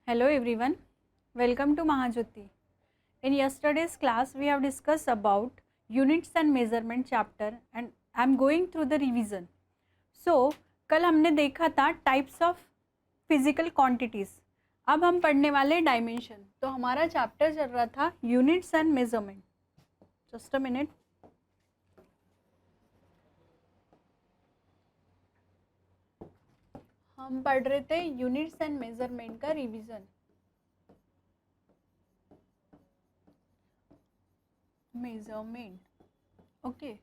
Hello everyone, welcome to Mahajyoti. In yesterday's class we have discussed about units and measurement chapter and I am going through the revision. So कल हमने देखा था types of physical quantities. अब हम पढ़ने वाले dimension. तो हमारा chapter चल रहा था units and measurement. Just a minute. हम पढ़ रहे थे यूनिट्स एंड मेजरमेंट का रिवीजन. Measurement okay.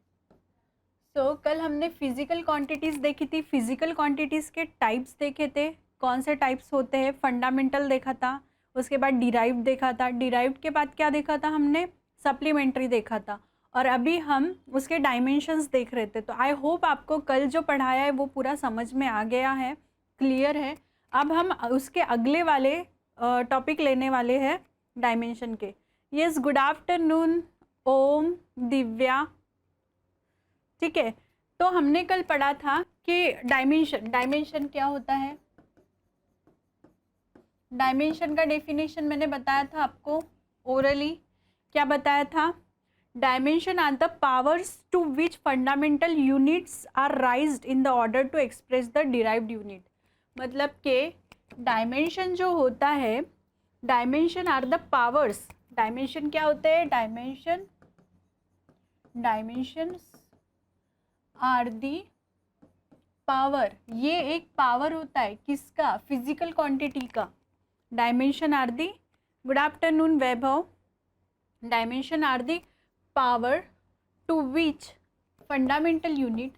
सो कल हमने फिजिकल क्वांटिटीज देखी थी. फिजिकल क्वांटिटीज के टाइप्स देखे थे. कौन से टाइप्स होते हैं? फंडामेंटल देखा था, उसके बाद डिराइव्ड देखा था. डिराइव्ड के बाद क्या देखा था हमने? सप्लीमेंट्री देखा था. और अभी हम उसके डायमेंशंस देख रहे थे. तो आई होप आपको कल जो पढ़ाया है वो पूरा समझ में आ गया है, क्लियर है. अब हम उसके अगले वाले टॉपिक लेने वाले हैं डायमेंशन के. यस, गुड आफ्टरनून ओम, दिव्या. ठीक है, तो हमने कल पढ़ा था कि डायमेंशन क्या होता है. डायमेंशन का डेफिनेशन मैंने बताया था आपको ओरली. क्या बताया था? Dimension are the powers to which fundamental units are raised in the order to express the derived unit. मतलब के डायमेंशन जो होता है, dimension are the powers. Dimension क्या होते हैं? Dimensions are the power. ये एक पावर होता है किसका? फिजिकल क्वांटिटी का. Dimension are the, good afternoon Vaibhav. Dimension are the power to which fundamental unit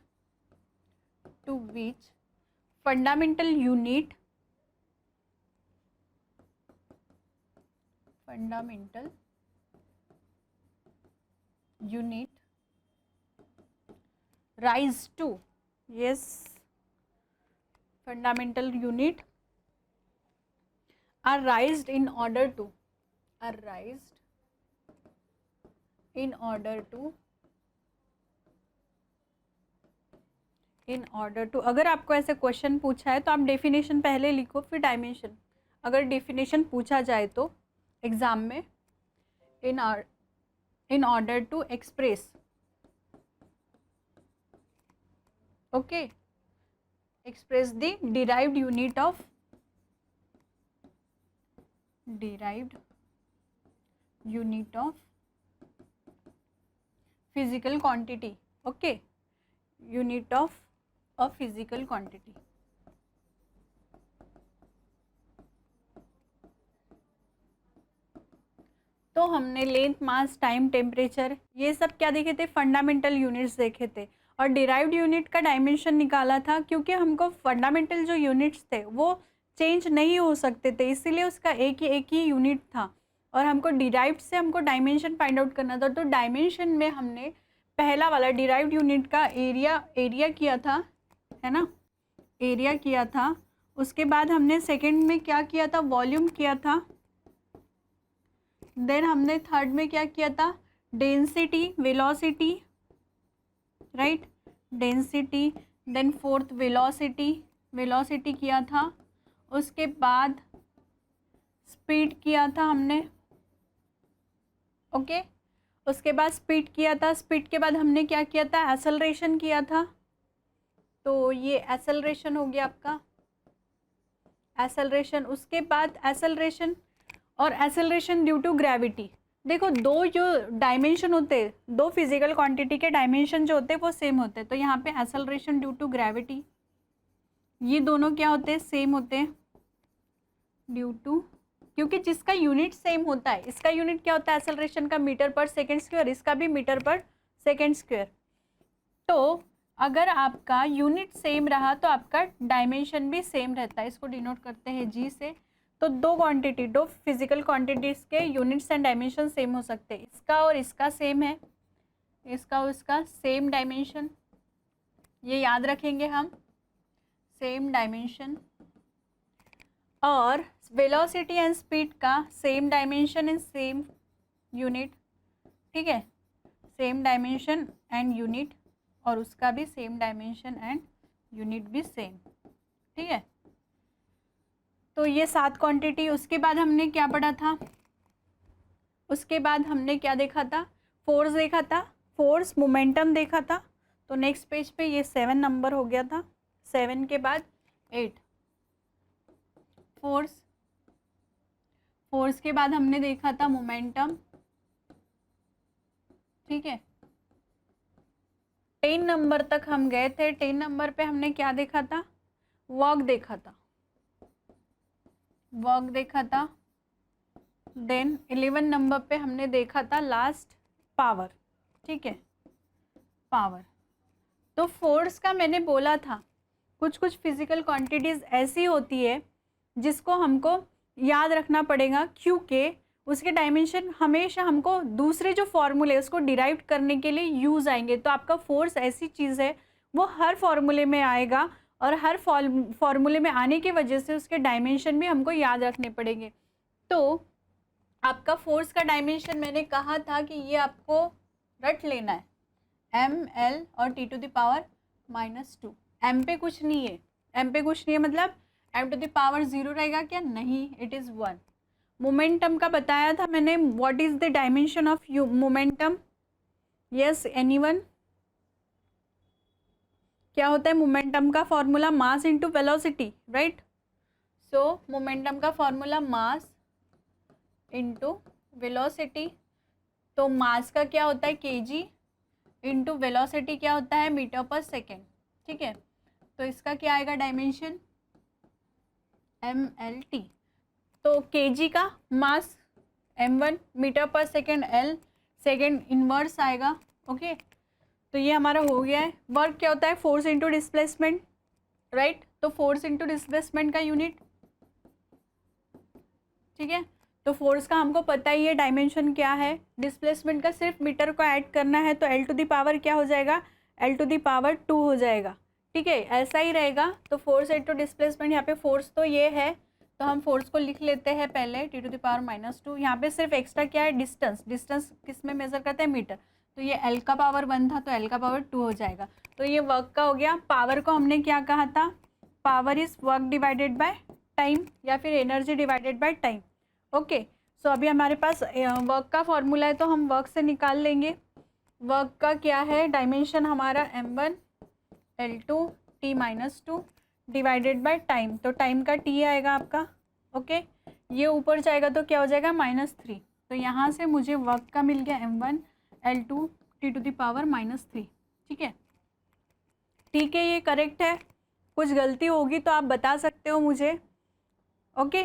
fundamental unit rise to, yes, fundamental unit are raised in order to अगर आपको ऐसे question पूछा है तो आप डेफिनेशन पहले लिखो फिर डायमेंशन. अगर डेफिनेशन पूछा जाए तो एग्जाम में, in order to express, okay, express the derived unit of physical quantity. Okay, unit of a physical quantity. तो हमने लेंथ, मास, टाइम, टेम्परेचर, ये सब क्या देखे थे? फंडामेंटल यूनिट्स देखे थे. और डिराइव्ड यूनिट का डायमेंशन निकाला था क्योंकि हमको फंडामेंटल जो यूनिट्स थे वो चेंज नहीं हो सकते थे, इसीलिए उसका एक ही यूनिट था. और हमको डिराइव्ड से हमको डायमेंशन फाइंड आउट करना था. तो डायमेंशन में हमने पहला वाला डिराइव्ड यूनिट का एरिया किया था, है ना, एरिया किया था. उसके बाद हमने सेकेंड में क्या किया था? वॉल्यूम किया था. देन हमने थर्ड में क्या किया था? Density, velocity, right, density. Then fourth velocity किया था. उसके बाद स्पीड किया था हमने. ओके, उसके बाद स्पीड किया था. स्पीड के बाद हमने क्या किया था? एक्सेलरेशन किया था. तो ये एक्सेलरेशन हो गया आपका, एक्सेलरेशन. उसके बाद एक्सेलरेशन और एक्सेलरेशन ड्यू टू ग्रेविटी. देखो, दो जो डायमेंशन होते हैं, दो फिजिकल क्वांटिटी के डायमेंशन जो होते हैं वो सेम होते हैं. तो यहाँ पे एक्सेलरेशन ड्यू टू ग्रेविटी, ये दोनों क्या होते हैं? सेम होते हैं. ड्यू टू, क्योंकि जिसका यूनिट सेम होता है, इसका यूनिट क्या होता है? एक्सेलरेशन का मीटर पर सेकेंड स्क्वायर, इसका भी मीटर पर सेकेंड स्क्वायर. तो अगर आपका यूनिट सेम रहा तो आपका डायमेंशन भी सेम रहता है. इसको डिनोट करते हैं जी से. तो दो फिजिकल क्वांटिटीज़ के यूनिट्स एंड डायमेंशन सेम हो सकते हैं. इसका और इसका सेम है, इसका और इसका सेम डायमेंशन, ये याद रखेंगे हम, सेम डायमेंशन. और वेलोसिटी एंड स्पीड का same dimension and same unit. ठीक है, सेम डायमेंशन एंड यूनिट, और उसका भी सेम डायमेंशन एंड यूनिट भी सेम. ठीक है, तो ये 7 क्वांटिटी। उसके बाद हमने क्या पढ़ा था, उसके बाद हमने क्या देखा था, फोर्स देखा था, फोर्स मोमेंटम देखा था। तो नेक्स्ट पेज पे ये 7 नंबर हो गया था, 7 के बाद 8 फोर्स, फोर्स के बाद हमने देखा था मोमेंटम, ठीक है। 10 नंबर तक हम गए थे, 10 नंबर पे हमने क्या देखा था, वर्क देखा था, वर्क देखा था। देन 11 नंबर पे हमने देखा था लास्ट पावर, ठीक है, पावर। तो फोर्स का मैंने बोला था कुछ कुछ फिजिकल क्वांटिटीज़ ऐसी होती है जिसको हमको याद रखना पड़ेगा, क्योंकि उसके डायमेंशन हमेशा हमको दूसरे जो फॉर्मूले उसको डिराइव करने के लिए यूज़ आएंगे। तो आपका फोर्स ऐसी चीज़ है वो हर फॉर्मूले में आएगा, और हर फॉर्मूले में आने की वजह से उसके डायमेंशन भी हमको याद रखने पड़ेंगे। तो आपका फोर्स का डायमेंशन मैंने कहा था कि ये आपको रट लेना है, ml और t to the power -2। m पे कुछ नहीं है, m पे कुछ नहीं है मतलब m टू द पावर 0 रहेगा क्या, नहीं, इट इज़ 1। मोमेंटम का बताया था मैंने, what is the dimension of momentum, yes anyone, क्या होता है मोमेंटम का formula, mass into velocity, right. सो मोमेंटम का फॉर्मूला मास इनटू वेलोसिटी। तो मास का क्या होता है kg, इनटू वेलोसिटी क्या होता है मीटर पर सेकेंड, ठीक है। तो इसका क्या आएगा डायमेंशन, mlt। तो kg का मास m1, मीटर पर सेकेंड l, सेकेंड इनवर्स आएगा, ओके। तो ये हमारा हो गया है। वर्क क्या होता है, फोर्स इनटू डिस्प्लेसमेंट, राइट। तो फोर्स इनटू डिस्प्लेसमेंट का यूनिट, ठीक है। तो फोर्स का हमको पता ही है डायमेंशन क्या है, डिस्प्लेसमेंट का सिर्फ मीटर को ऐड करना है, तो l टू दी पावर क्या हो जाएगा, l टू दी पावर 2 हो जाएगा, ठीक है, ऐसा ही रहेगा। तो फोर्स इनटू डिस्प्लेसमेंट, यहाँ पे फोर्स तो ये है तो हम फोर्स को लिख लेते हैं पहले t टू दी पावर -2। यहाँ पे सिर्फ एक्स्ट्रा क्या है, डिस्टेंस, डिस्टेंस किस में मेजर करते हैं, मीटर। तो ये l का पावर 1 था तो l का पावर 2 हो जाएगा। तो ये वर्क का हो गया। पावर को हमने क्या कहा था, power is work divided by time, या फिर energy divided by time, okay. So अभी हमारे पास वर्क का फॉर्मूला है तो हम वर्क से निकाल लेंगे। वर्क का क्या है, डायमेंशन हमारा m1 l2 t-2 divided by time. तो टाइम का t आएगा आपका, ओके। ये ऊपर जाएगा तो क्या हो जाएगा -3। तो यहाँ से मुझे वर्क का मिल गया m1 l2 t to the power -3, ठीक है, ठीक है, ये करेक्ट है। कुछ गलती होगी तो आप बता सकते हो मुझे, ओके।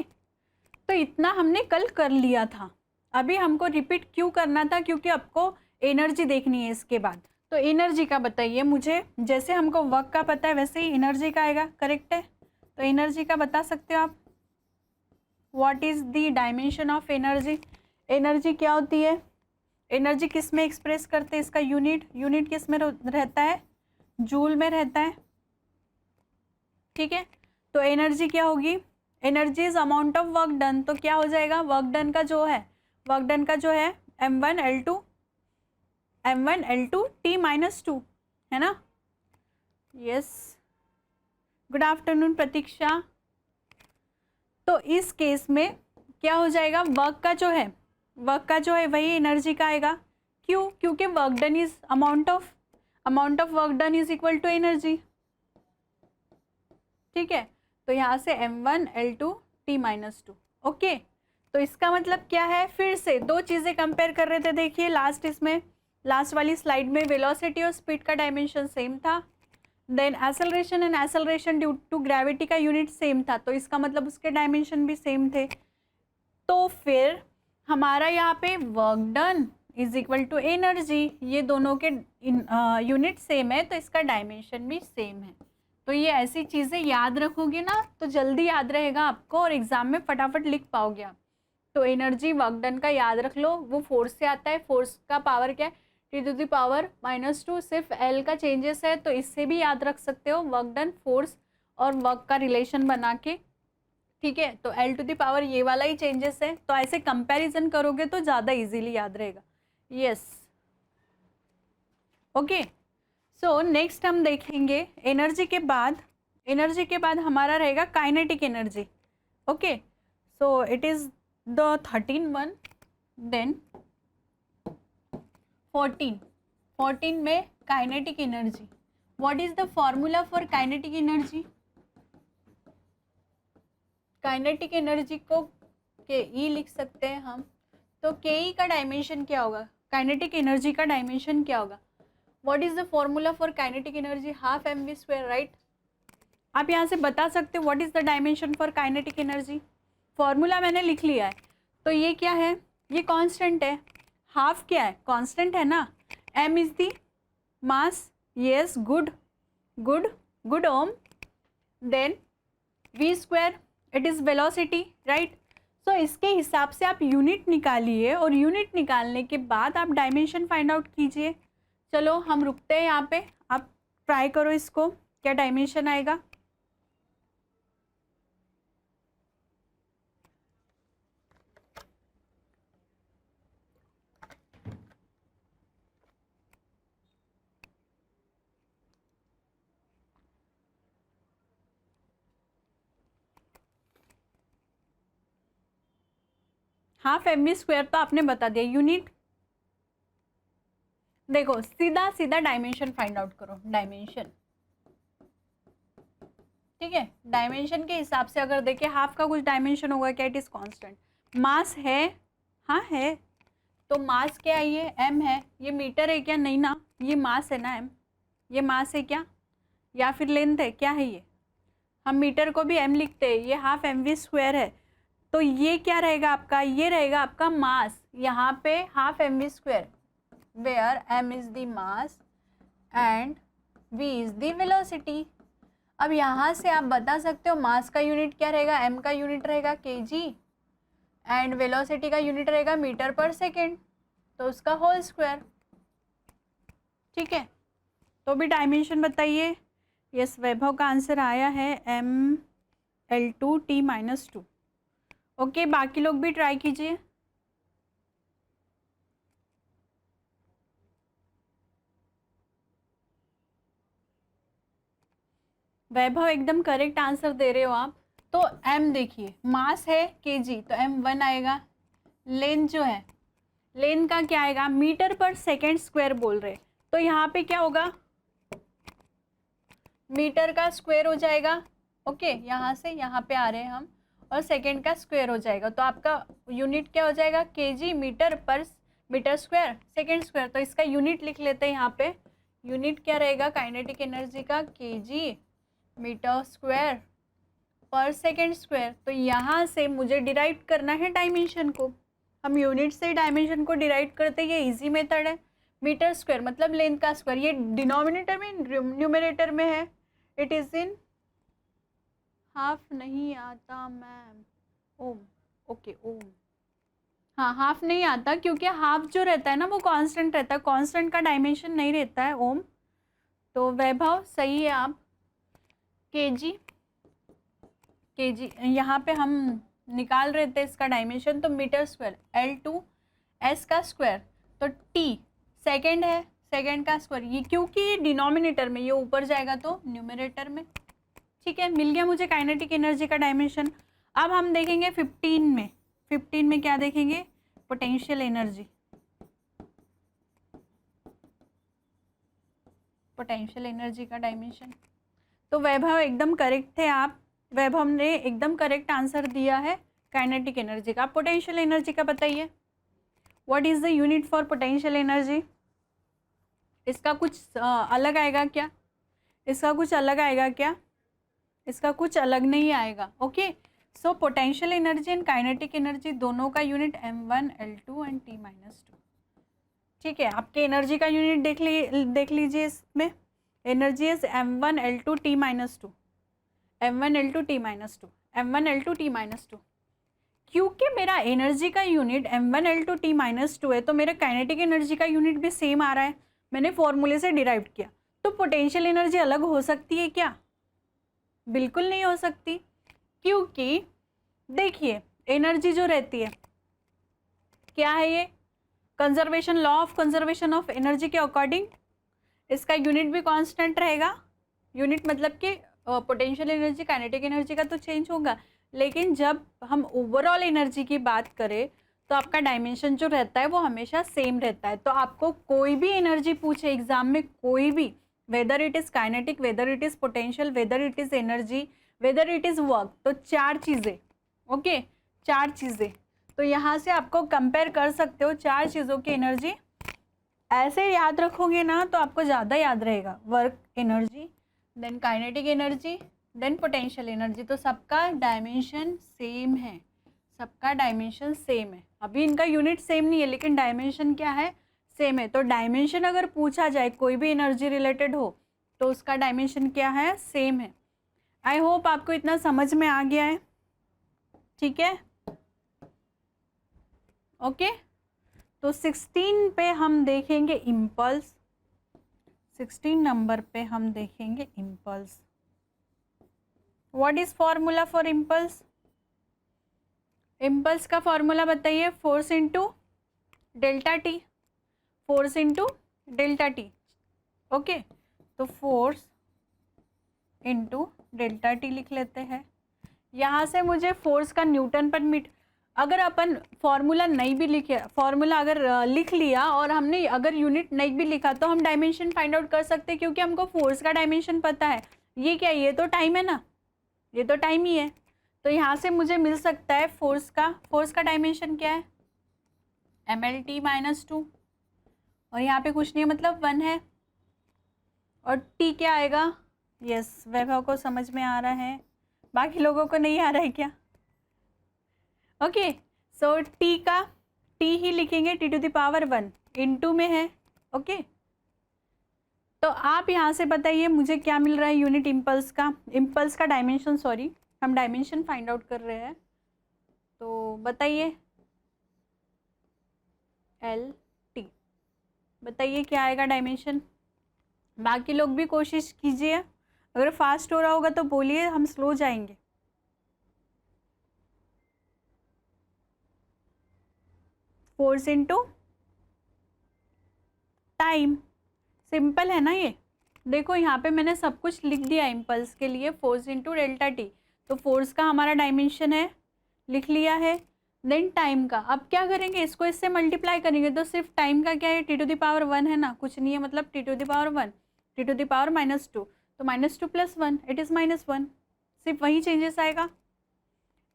तो इतना हमने कल कर लिया था, अभी हमको रिपीट क्यों करना था, क्योंकि आपको एनर्जी देखनी है इसके बाद। तो एनर्जी का बताइए मुझे, जैसे हमको वर्क का पता है वैसे ही एनर्जी का आएगा, करेक्ट है। तो एनर्जी का बता सकते हो आप, what is the dimension of energy. Energy क्या होती है, एनर्जी किस में एक्सप्रेस करते हैं, इसका यूनिट, यूनिट किस में रहता है, जूल में रहता है, ठीक है। तो एनर्जी क्या होगी, energy is amount of work done. तो क्या हो जाएगा, वर्क डन का जो है, वर्क डन का जो है m1 l2 t-2, है ना, यस। गुड आफ्टरनून प्रतीक्षा। तो इस केस में क्या हो जाएगा, वर्क का जो है, वर्क का जो है वही एनर्जी का आएगा, क्यों, क्योंकि work done is amount of work done is equal to energy, ठीक है। तो यहाँ से m1 l2 t-2, ओके। तो इसका मतलब क्या है, फिर से दो चीज़ें कंपेयर कर रहे थे, देखिए इसमें लास्ट वाली स्लाइड में वेलोसिटी और स्पीड का डायमेंशन सेम था, then acceleration and acceleration due to gravity का यूनिट सेम था, तो इसका मतलब उसके डायमेंशन भी सेम थे। तो फिर हमारा यहाँ पे work done is equal to energy, ये दोनों के यूनिट सेम है तो इसका डायमेंशन भी सेम है। तो ये ऐसी चीज़ें याद रखोगे ना तो जल्दी याद रहेगा आपको और एग्ज़ाम में फटाफट लिख पाओगे आप। तो एनर्जी वर्क डन का याद रख लो, वो फोर्स से आता है, फोर्स का पावर क्या है टी टू द पावर -2, सिर्फ एल का चेंजेस है, तो इससे भी याद रख सकते हो वर्क डन, फोर्स और वर्क का रिलेशन बना के, ठीक है। तो एल टू द पावर ये वाला ही चेंजेस है, तो ऐसे कंपैरिजन करोगे तो ज़्यादा इजीली याद रहेगा, यस, ओके। सो नेक्स्ट हम देखेंगे एनर्जी के बाद हमारा रहेगा kinetic energy, okay, so it is the 13 one. Then 14 में kinetic energy. What is the formula for kinetic energy? Kinetic energy को के ई लिख सकते हैं हम. तो के ई का डायमेंशन क्या होगा? काइनेटिक एनर्जी का डायमेंशन क्या होगा? What is the formula for kinetic energy? Half m v square, right. आप यहाँ से बता सकते हो what is the dimension for kinetic energy. Formula मैंने लिख लिया है. तो ये क्या है? ये कांस्टेंट है. हाफ क्या है? कांस्टेंट है ना. m is the mass. Yes, good good good Om. Then v square, it is velocity, right. So इसके हिसाब से आप यूनिट निकालिए और यूनिट निकालने के बाद आप डायमेंशन फाइंड आउट कीजिए. चलो हम रुकते हैं यहाँ पे. आप ट्राई करो इसको, क्या डायमेंशन आएगा. हाफ एम वी स्क्वायर तो आपने बता दिया. यूनिट देखो, सीधा सीधा डायमेंशन फाइंड आउट करो. डायमेंशन, ठीक है. डायमेंशन के हिसाब से अगर देखें हाफ का कुछ डायमेंशन होगा क्या? It is constant. मास है, हाँ है. तो मास क्या है? ये m है. ये मीटर है क्या? नहीं ना, ये मास है ना m. ये मास है क्या, या फिर लेंथ है? क्या है ये? हम मीटर को भी m लिखते हैं. ये हाफ एम वी स्क्वायर है. तो ये क्या रहेगा आपका? ये रहेगा आपका मास. यहाँ पे half m v square, where m is the mass and v is the velocity. अब यहाँ से आप बता सकते हो मास का यूनिट क्या रहेगा? m का यूनिट रहेगा kg एंड वेलोसिटी का यूनिट रहेगा मीटर पर सेकेंड. तो उसका होल स्क्वायर, ठीक है. तो भी डायमेंशन बताइए. यस, वैभव का आंसर आया है mL2T-2. ओके, बाकी लोग भी ट्राई कीजिए. वैभव एकदम करेक्ट आंसर दे रहे हो आप. तो m देखिए, मास है kg, तो m 1 आएगा. लेंथ जो है, लेंथ का क्या आएगा? मीटर पर सेकेंड स्क्वायर बोल रहे. तो यहाँ पे क्या होगा? मीटर का स्क्वायर हो जाएगा. ओके, यहाँ से यहाँ पे आ रहे हैं हम, और सेकेंड का स्क्वायर हो जाएगा. तो आपका यूनिट क्या हो जाएगा? kg मीटर पर मीटर स्क्वायर सेकेंड स्क्वायर. तो इसका यूनिट लिख लेते हैं यहाँ पे. यूनिट क्या रहेगा काइनेटिक एनर्जी का? kg मीटर स्क्वायर पर सेकेंड स्क्वायर. तो यहाँ से मुझे डिराइव करना है डायमेंशन को. हम यूनिट से डायमेंशन को डिराइव करते हैं. ये इजी मेथड है. मीटर स्क्वायर मतलब लेंथ का स्क्वायर. ये डिनोमिनेटर में, न्यूमरेटर में है. इट इज़ इन हाफ नहीं आता मैम. ओम, ओके ओम. हाँ, हाफ नहीं आता क्योंकि हाफ जो रहता है ना वो कांस्टेंट रहता है. कांस्टेंट का डायमेंशन नहीं रहता है ओम. तो वैभव सही है आप. kg यहाँ पे हम निकाल रहे थे इसका डायमेंशन. तो मीटर स्क्वायर L2 S का स्क्वायर. तो T सेकेंड है, सेकेंड का स्क्वायर. ये क्योंकि ये डिनोमिनेटर में, ये ऊपर जाएगा तो न्यूमरेटर में. ठीक है, मिल गया मुझे काइनेटिक एनर्जी का डायमेंशन. अब हम देखेंगे 15 में. 15 में क्या देखेंगे? Potential energy. पोटेंशियल एनर्जी का डायमेंशन. तो वैभव एकदम करेक्ट थे आप. वैभव ने एकदम करेक्ट आंसर दिया है काइनेटिक एनर्जी का. पोटेंशियल एनर्जी का बताइए. What is the unit for potential energy? इसका कुछ अलग आएगा क्या? इसका कुछ अलग आएगा क्या? इसका कुछ अलग नहीं आएगा. Okay, so potential energy and kinetic energy दोनों का unit m1 L2 and T-2. ठीक है, आपके एनर्जी का यूनिट देख लीजिए. इसमें energy is m1 L2 T-2. m1 L2 T-2, m1 L2 T-2. क्योंकि मेरा एनर्जी का यूनिट m1 L2 T-2 है तो मेरा काइनेटिक एनर्जी का यूनिट भी सेम आ रहा है. मैंने फॉर्मूले से डिराइव किया. तो पोटेंशियल एनर्जी अलग हो सकती है क्या? बिल्कुल नहीं हो सकती. क्योंकि देखिए एनर्जी जो रहती है क्या है? ये conservation, law of conservation of energy के अकॉर्डिंग इसका यूनिट भी कांस्टेंट रहेगा. यूनिट मतलब कि पोटेंशियल एनर्जी काइनेटिक एनर्जी का तो चेंज होगा, लेकिन जब हम ओवरऑल एनर्जी की बात करें तो आपका डायमेंशन जो रहता है वो हमेशा सेम रहता है। तो आपको कोई भी एनर्जी पूछे एग्जाम में, कोई भी, whether it is kinetic, whether it is potential, whether it is energy, whether it is work, तो 4 चीज़ें, ओके, 4 चीज़ें। तो यहाँ से आपको कंपेयर कर सकते हो 4 चीज़ों की एनर्जी। ऐसे याद रखोगे ना तो आपको ज़्यादा याद रहेगा। Work energy, then kinetic energy, then potential energy. तो सबका डायमेंशन सेम है, सबका डायमेंशन सेम है। अभी इनका यूनिट सेम नहीं है लेकिन डायमेंशन क्या है, सेम है। तो डायमेंशन अगर पूछा जाए कोई भी एनर्जी रिलेटेड हो तो उसका डायमेंशन क्या है, सेम है। आई होप आपको इतना समझ में आ गया है, ठीक है, ओके। तो 16 पे हम देखेंगे इम्पल्स, 16 नंबर पे हम देखेंगे impulse. What is formula for impulse? Impulse का फॉर्मूला बताइए, force into delta T, force into delta T, okay. तो फोर्स इंटू डेल्टा टी लिख लेते हैं। यहाँ से मुझे फोर्स का न्यूटन पर मीटर, अगर अपन फॉर्मूला नहीं भी लिखे, फॉर्मूला अगर लिख लिया और हमने अगर यूनिट नहीं भी लिखा तो हम डायमेंशन फाइंड आउट कर सकते हैं, क्योंकि हमको फोर्स का डायमेंशन पता है। ये क्या है, ये तो टाइम है ना, ये तो टाइम ही है। तो यहाँ से मुझे मिल सकता है फोर्स का डायमेंशन क्या है, mlt - 2, और यहाँ पे कुछ नहीं है मतलब 1 है। और t क्या आएगा, यस, वैभव को समझ में आ रहा है, बाकी लोगों को नहीं आ रहा है क्या? ओके, सो t ही लिखेंगे, t⁻1 इंटू में है, ओके। तो आप यहाँ से बताइए मुझे क्या मिल रहा है यूनिट इम्पल्स का डायमेंशन, सॉरी हम डायमेंशन फाइंड आउट कर रहे हैं। तो बताइए LT, बताइए क्या आएगा डायमेंशन। बाकी लोग भी कोशिश कीजिए, अगर फास्ट हो रहा होगा तो बोलिए, हम स्लो जाएंगे। फोर्स इंटू टाइम, सिंपल है ना ये। देखो यहाँ पे मैंने सब कुछ लिख दिया इम्पल्स के लिए, फोर्स इंटू डेल्टा टी। तो फोर्स का हमारा डायमेंशन है, लिख लिया है। देन टाइम का, अब क्या करेंगे, इसको इससे मल्टीप्लाई करेंगे तो सिर्फ टाइम का क्या है, t⁻1 है ना, कुछ नहीं है मतलब t⁻1, t⁻−2, तो -2 + 1 इट इज़ -1, सिर्फ वही चेंजेस आएगा।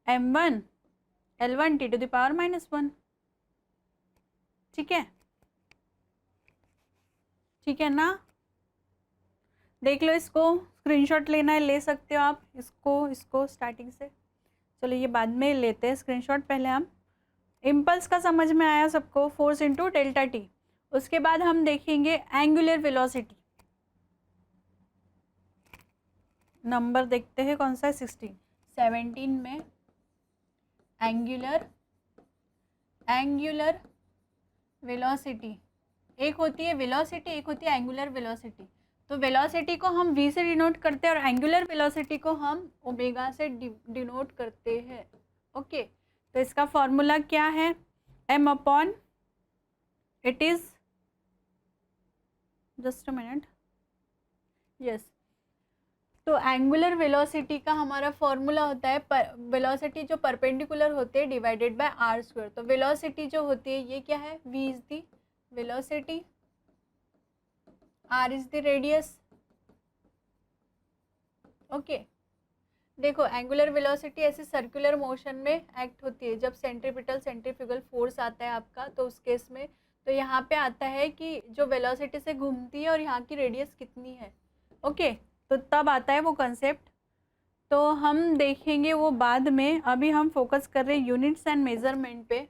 m1 L1 t⁻−1, ठीक है, ठीक है ना। देख लो, इसको स्क्रीनशॉट लेना है ले सकते हो आप, इसको स्टार्टिंग से। चलो ये बाद में लेते हैं स्क्रीनशॉट, पहले हम इम्पल्स का समझ में आया सबको, फोर्स इंटू डेल्टा टी। उसके बाद हम देखेंगे एंगुलर वेलोसिटी, नंबर देखते हैं कौन सा है, 17 में एंगुलर वेलोसिटी, एक होती है वेलोसिटी, एक होती है एंगुलर वेलोसिटी। तो वेलोसिटी को हम v से डिनोट करते हैं और एंगुलर वेलोसिटी को हम ओमेगा से डिनोट करते हैं, ओके। तो इसका फॉर्मूला क्या है, m/, it is, just a minute, yes. तो एंगुलर वेलोसिटी का हमारा फॉर्मूला होता है वेलोसिटी जो परपेंडिकुलर होते हैं डिवाइडेड बाय r²। तो वेलोसिटी जो होती है ये क्या है, v is the velocity, r is the radius, okay. देखो एंगुलर वेलोसिटी ऐसे सर्कुलर मोशन में एक्ट होती है, जब सेंट्रीफ्यूगल फोर्स आता है आपका, तो उस केस में तो यहाँ पे आता है कि जो वेलोसिटी से घूमती है और यहाँ की रेडियस कितनी है, ओके। तो तब आता है वो कंसेप्ट, तो हम देखेंगे वो बाद में। अभी हम फोकस कर रहे हैं यूनिट्स एंड मेजरमेंट पे।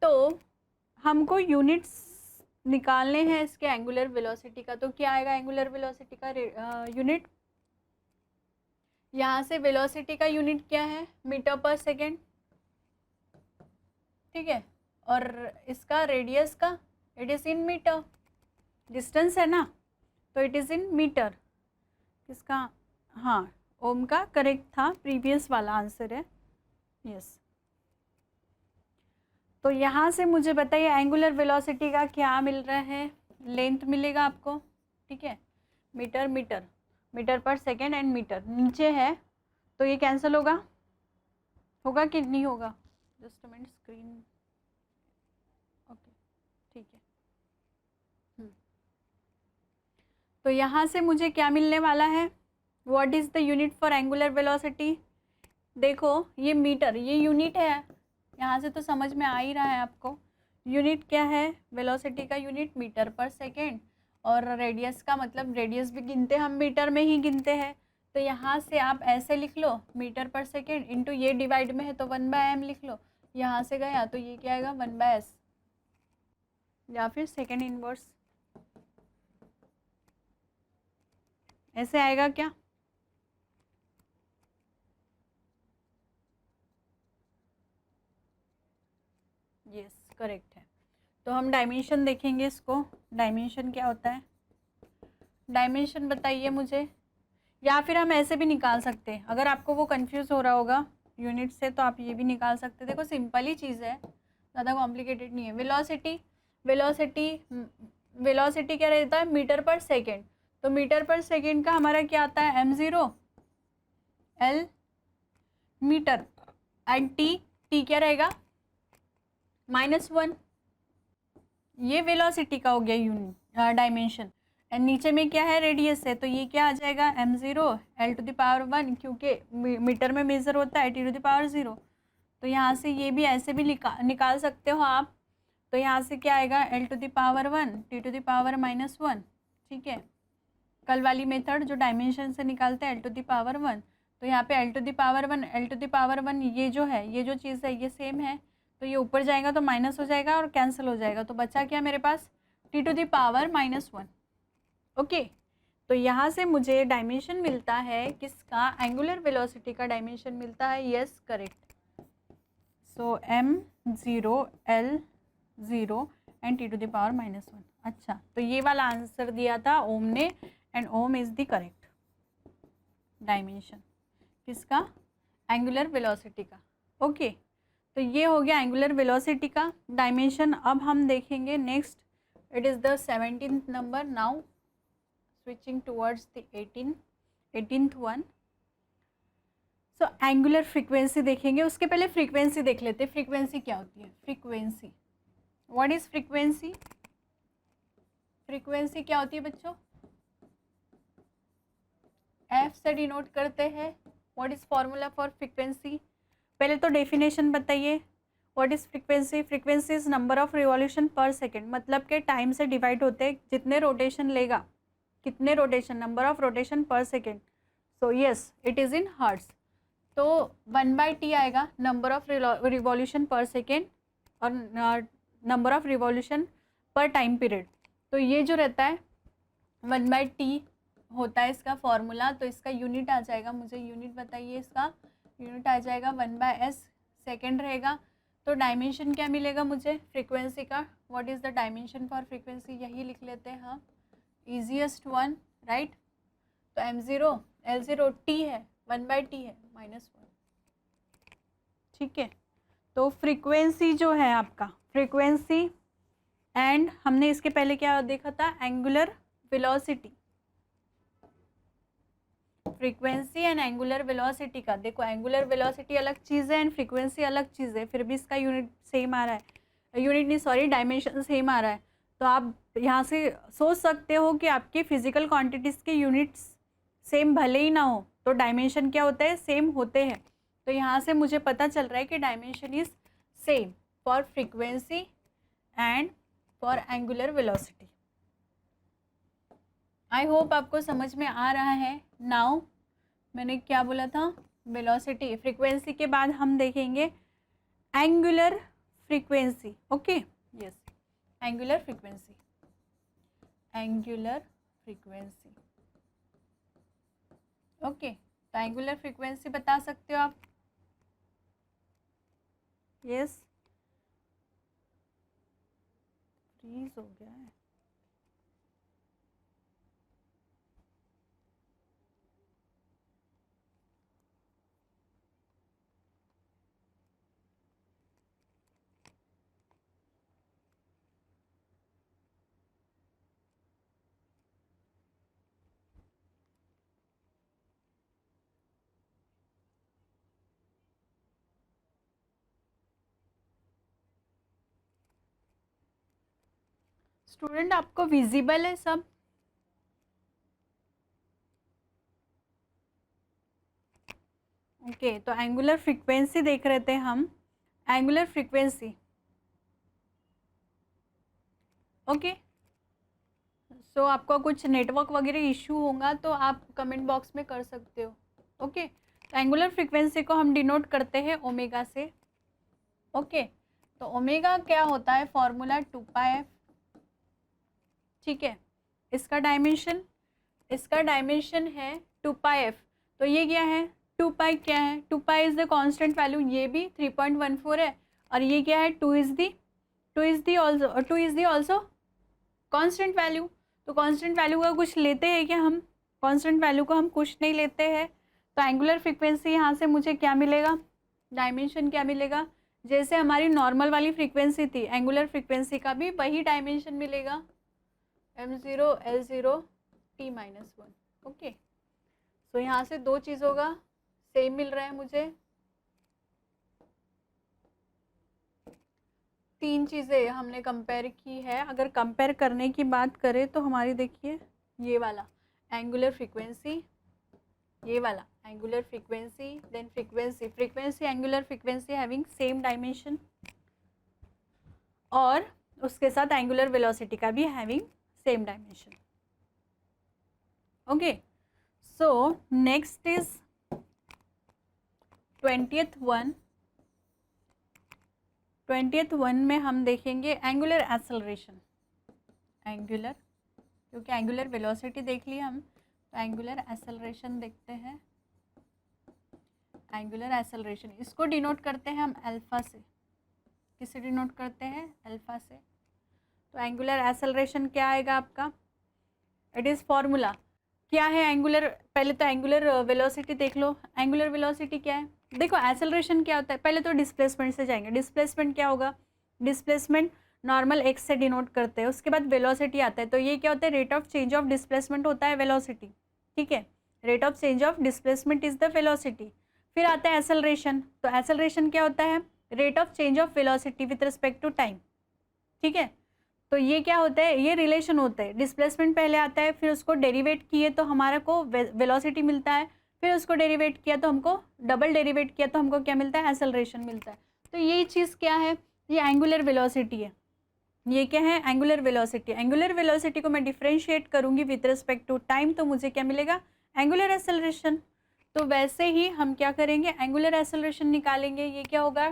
तो हमको यूनिट्स निकालने हैं इसके एंगुलर वेलोसिटी का। तो क्या आएगा एंगुलर वेलोसिटी का यूनिट, यहाँ से वेलोसिटी का यूनिट क्या है, मीटर/सेकेंड, ठीक है। और इसका रेडियस का, it is in metre, distance है ना, तो इट इज़ इन मीटर। इसका, हाँ, ओम का करेक्ट था, प्रीवियस वाला आंसर है, यस। तो यहाँ से मुझे बताइए एंगुलर वेलोसिटी का क्या मिल रहा है, लेंथ मिलेगा आपको, ठीक है, मीटर/सेकेंड एंड मीटर नीचे है, तो ये कैंसिल होगा कि नहीं होगा? Just a minute, screen, okay ठीक है। तो यहाँ से मुझे क्या मिलने वाला है? What is the unit for angular velocity? देखो ये मीटर, ये यूनिट है, यहाँ से तो समझ में आ ही रहा है आपको। यूनिट क्या है? वेलोसिटी का यूनिट मीटर पर सेकेंड, और रेडियस का मतलब रेडियस भी गिनते हम मीटर में ही गिनते हैं। तो यहाँ से आप ऐसे लिख लो, मीटर पर सेकेंड इंटू ये डिवाइड में है तो 1/m लिख लो। यहाँ से गया तो ये क्या आएगा? 1/s, या फिर सेकेंड इनवर्स, ऐसे आएगा क्या? यस करेक्ट है। तो हम डायमेंशन देखेंगे इसको। डायमेंशन क्या होता है? डायमेंशन बताइए मुझे। या फिर हम ऐसे भी निकाल सकते हैं, अगर आपको वो कंफ्यूज हो रहा होगा यूनिट से तो आप ये भी निकाल सकते हैं। देखो सिंपल ही चीज़ है, ज़्यादा कॉम्प्लिकेटेड नहीं है। वेलोसिटी, वेलोसिटी वेलोसिटी क्या रहता है? मीटर पर सेकेंड। तो मीटर पर सेकेंड का हमारा क्या आता है? m0 l metre, and T क्या रहेगा? -1। ये वेलोसिटी का हो गया यूनिट डायमेंशन। एंड नीचे में क्या है? रेडियस है, तो ये क्या आ जाएगा? m0 l⁻1, क्योंकि मीटर में मेजर होता है t⁻0। तो यहाँ से ये भी ऐसे भी निकाल सकते हो आप। तो यहाँ से क्या आएगा? l⁻1 t⁻−1। ठीक है, कल वाली मेथड जो डायमेंशन से निकालते हैं l⁻1। तो यहाँ पे l⁻1 l⁻1 ये जो है, ये जो चीज़ है ये सेम है, तो ये ऊपर जाएगा तो माइनस हो जाएगा और कैंसिल हो जाएगा। तो बचा क्या मेरे पास? t⁻−1। ओके, तो यहाँ से मुझे डायमेंशन मिलता है किसका? एंगुलर वेलोसिटी का डायमेंशन मिलता है। Yes correct. So m0 l0 and t⁻−1। अच्छा, तो ये वाला आंसर दिया था ओम ने, and Om is the correct dimension किसका? एंगुलर वेलोसिटी का। ओके, तो ये हो गया एंगुलर वेलोसिटी का डायमेंशन। अब हम देखेंगे next, it is the 17th number. Now switching towards the 18th one. So angular frequency देखेंगे, उसके पहले फ्रीक्वेंसी देख लेते हैं। फ्रीक्वेंसी क्या होती है? Frequency, what is frequency? Frequency क्या होती है बच्चों? एफ से डिनोट करते हैं। What is formula for frequency? पहले तो डेफिनेशन बताइए। What is frequency? Frequency is number of revolution per second, मतलब के टाइम से डिवाइड होते हैं, जितने रोटेशन लेगा, कितने rotation, number of rotation per second. So yes it is in hertz. तो 1/t आएगा, number of revolution per second, और number of revolution per time period. तो ये जो रहता है 1/t होता है इसका फॉर्मूला। तो इसका यूनिट आ जाएगा, मुझे यूनिट बताइए। इसका यूनिट आ जाएगा 1/s, सेकेंड रहेगा। तो डायमेंशन क्या मिलेगा मुझे फ्रीक्वेंसी का? What is the dimension for frequency? यही लिख लेते हैं हम, ईजीएस्ट वन, राइट। तो m0 l0 t है, 1/t है, -1। ठीक है, तो फ्रीक्वेंसी जो है आपका, फ्रीक्वेंसी, एंड हमने इसके पहले क्या देखा था? Angular velocity. Frequency and angular velocity का देखो, एंगुलर वेलोसिटी अलग चीज़ है एंड फ्रीक्वेंसी अलग चीज़ है, फिर भी इसका यूनिट सेम आ रहा है, यूनिट नहीं सॉरी डायमेंशन सेम आ रहा है। तो आप यहाँ से सोच सकते हो कि आपके फिजिकल क्वांटिटीज़ के यूनिट्स सेम भले ही ना हो तो डायमेंशन क्या होता है? सेम होते हैं। तो यहाँ से मुझे पता चल रहा है कि dimension is same for frequency and for angular velocity. I hope आपको समझ में आ रहा है। नाउ मैंने क्या बोला था? वेलोसिटी, फ्रीक्वेंसी के बाद हम देखेंगे angular frequency. Okay yes, angular frequency, angular frequency. Okay, तो एंगुलर फ्रीक्वेंसी बता सकते हो आप? यस, फ्रीज हो गया है। स्टूडेंट आपको विजिबल है सब? ओके, तो एंगुलर फ्रीक्वेंसी देख रहे थे हम, एंगुलर फ्रीक्वेंसी। ओके, सो आपका कुछ नेटवर्क वगैरह इशू होगा तो आप कमेंट बॉक्स में कर सकते हो। ओके, तो एंगुलर फ्रीक्वेंसी को हम डिनोट करते हैं ओमेगा से। ओके, तो ओमेगा क्या होता है, फॉर्मूला 2πf। ठीक है, इसका डायमेंशन है 2πf। तो ये क्या है, 2π क्या है, 2π इज द कांस्टेंट वैल्यू, ये भी 3.14 है, और ये क्या है, 2 is the also constant value. तो कांस्टेंट वैल्यू का कुछ लेते हैं क्या हम, कांस्टेंट वैल्यू को हम कुछ नहीं लेते हैं। तो एंगुलर फ्रीक्वेंसी यहाँ से मुझे क्या मिलेगा, डायमेंशन क्या मिलेगा, जैसे हमारी नॉर्मल वाली फ्रीक्वेंसी थी, एंगुलर फ्रीक्वेंसी का भी वही डायमेंशन मिलेगा, m0 L0 t-1। ओके, तो यहाँ से दो चीज़ों का सेम मिल रहा है मुझे, तीन चीज़ें हमने कंपेयर की है। अगर कंपेयर करने की बात करें तो हमारी देखिए ये वाला एंगुलर फ्रीक्वेंसी, ये वाला angular frequency, then frequency angular frequency having same dimension, और उसके साथ एंगुलर वेलोसिटी का भी having same dimension. Okay, so next is 20th one में हम देखेंगे एंगुलर एक्सेलरेशन। एंगुलर, क्योंकि एंगुलर वेलोसिटी देख लिया हम, तो एंगुलर एक्सेलरेशन देखते हैं। एंगुलर एक्सेलरेशन इसको डिनोट करते हैं हम अल्फा से। किसे डिनोट करते हैं, अल्फा से। तो एंगुलर एक्सेलरेशन क्या आएगा आपका, इट इज़ फॉर्मूला क्या है एंगुलर, पहले तो एंगुलर वेलोसिटी देख लो। एंगुलर वेलोसिटी क्या है, देखो एक्सेलरेशन क्या होता है, पहले तो डिस्प्लेसमेंट से जाएंगे। डिस्प्लेसमेंट क्या होगा, डिस्प्लेसमेंट नॉर्मल एक्स से डिनोट करते हैं, उसके बाद वेलोसिटी आता है। तो ये क्या होता है, rate of change of displacement होता है वेलोसिटी। ठीक है, rate of change of displacement is the velocity. फिर आता है एक्सेलरेशन, तो एक्सेलरेशन क्या होता है, rate of change of velocity with respect to time. ठीक है, तो ये क्या होता है, ये रिलेशन होता है, डिस्प्लेसमेंट पहले आता है, फिर उसको डेरिवेट किए तो हमारे को वेलोसिटी मिलता है, फिर उसको डेरिवेट किया तो हमको डबल डेरिवेट किया तो हमको क्या मिलता है, एक्सेलरेशन मिलता है। तो यही चीज़ क्या है, ये एंगुलर वेलोसिटी है। ये क्या है, एंगुलर वेलोसिटी। एंगुलर वेलोसिटी को मैं डिफ्रेंशिएट करूंगी विथ रिस्पेक्ट टू टाइम, तो मुझे क्या मिलेगा, एंगुलर एक्सेलरेशन। तो वैसे ही हम क्या करेंगे, एंगुलर एक्सेलरेशन निकालेंगे। ये क्या होगा,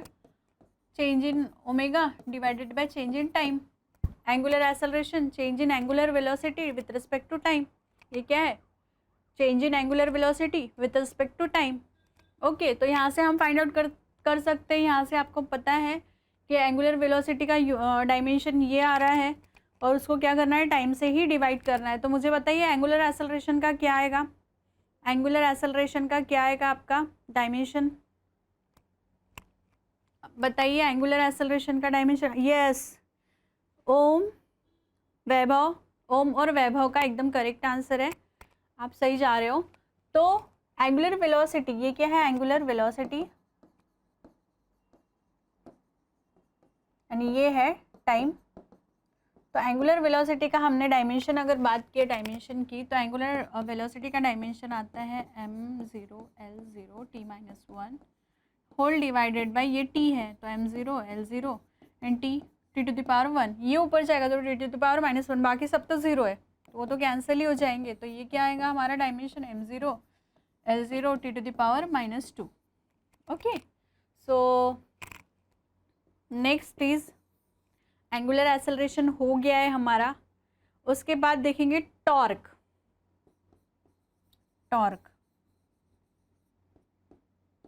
change in omega divided by change in time. Angular acceleration change in angular velocity with respect to time. ये क्या है, change in angular velocity with respect to time. Okay, तो यहाँ से हम फाइंड आउट कर सकते हैं। यहाँ से आपको पता है कि एंगुलर वेलोसिटी का डायमेंशन ये आ रहा है, और उसको क्या करना है, टाइम से ही डिवाइड करना है। तो मुझे बताइए एंगुलर एक्सेलरेशन का क्या आएगा, एंगुलर एक्सेलरेशन का क्या आएगा आपका डायमेंशन, बताइए एंगुलर एक्सेलरेशन का डायमेंशन। यस, ओम वैभव, ओम और वैभव का एकदम करेक्ट आंसर है, आप सही जा रहे हो। तो एंगुलर वेलोसिटी, ये क्या है, एंगुलर वेलोसिटी, यानी ये है टाइम। तो एंगुलर वेलोसिटी का हमने डायमेंशन अगर बात की, डायमेंशन की, तो एंगुलर वेलोसिटी का डायमेंशन आता है m0 L0 t-1 whole divided by ये t है, तो m0 L0 and t to the power 1। ये ऊपर जाएगा तो t टू द पावर -1, बाकी सब तो ज़ीरो है, तो वो तो कैंसिल ही हो जाएंगे। तो ये क्या आएगा हमारा dimension, m0 L0 t to the power -2। Okay, so next is angular acceleration हो गया है हमारा। उसके बाद देखेंगे टॉर्क।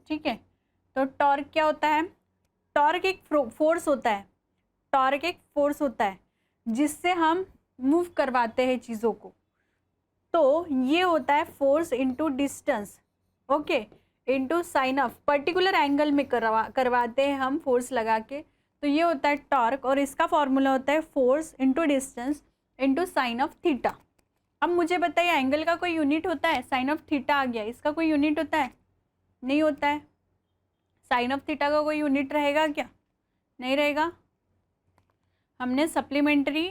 ठीक है, तो टॉर्क क्या होता है, टॉर्क एक फोर्स होता है, टॉर्क एक फोर्स होता है जिससे हम मूव करवाते हैं चीज़ों को। तो ये होता है force into distance, okay, into sine of particular angle में करवाते हैं हम फोर्स लगा के। तो ये होता है टॉर्क, और इसका फॉर्मूला होता है force into distance into sine of theta. अब मुझे बताइए एंगल का कोई यूनिट होता है, साइन ऑफ थीटा आ गया, इसका कोई यूनिट होता है, नहीं होता है। साइन ऑफ थीटा का कोई यूनिट रहेगा क्या, नहीं रहेगा। हमने सप्लीमेंट्री